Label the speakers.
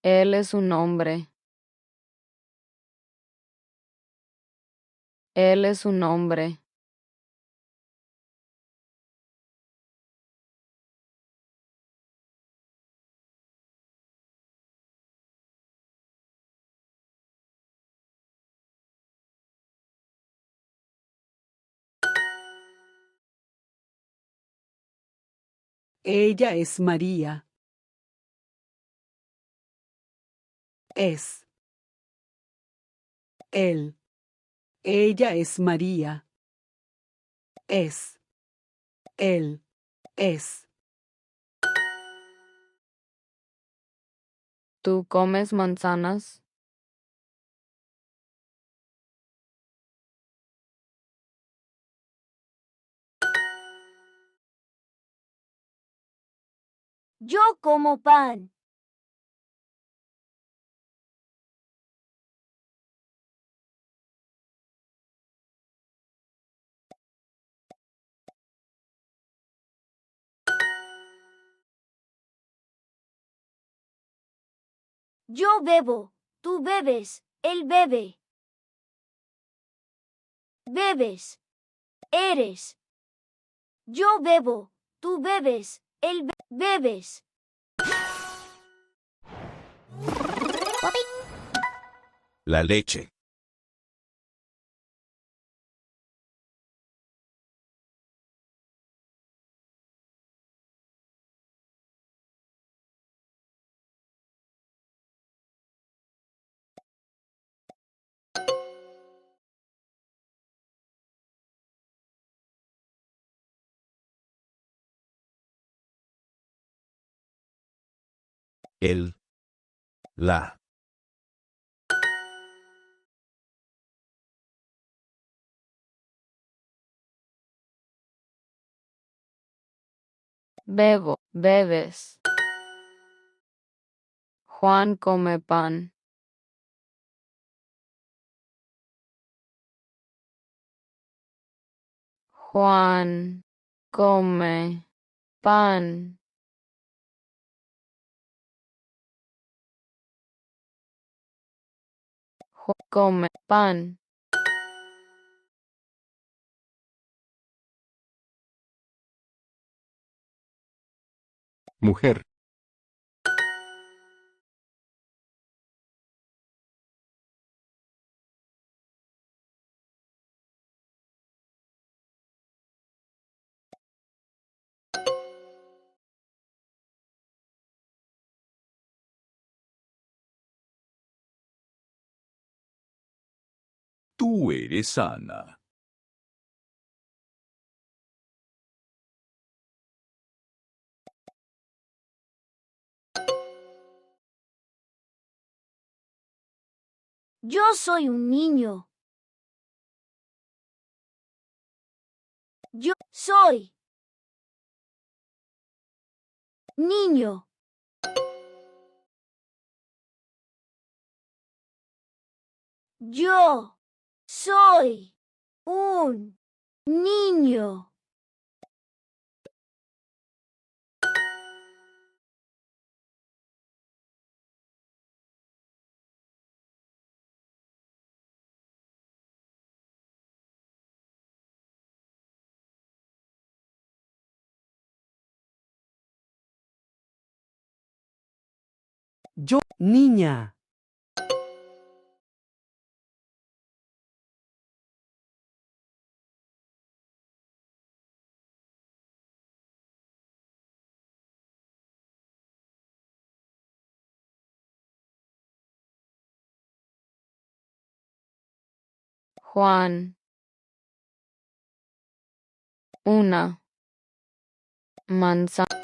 Speaker 1: Él es un hombre. Él es un hombre.
Speaker 2: Ella es María. Es. Él. Ella es María. Es. Él. Es.
Speaker 1: ¿Tú comes manzanas?
Speaker 3: Yo como pan. Yo bebo, tú bebes, él bebe. Bebes. Eres. Yo bebo, tú bebes, él bebes.
Speaker 4: La leche. El. La.
Speaker 1: Bebo, bebes. Juan come pan. Juan come pan. Juan come pan.
Speaker 4: Mujer.
Speaker 5: Tú eres Ana.
Speaker 3: Yo soy un niño. Yo soy niño. Yo soy un niño.
Speaker 2: Yo, niña.
Speaker 1: Juan. Una manzana.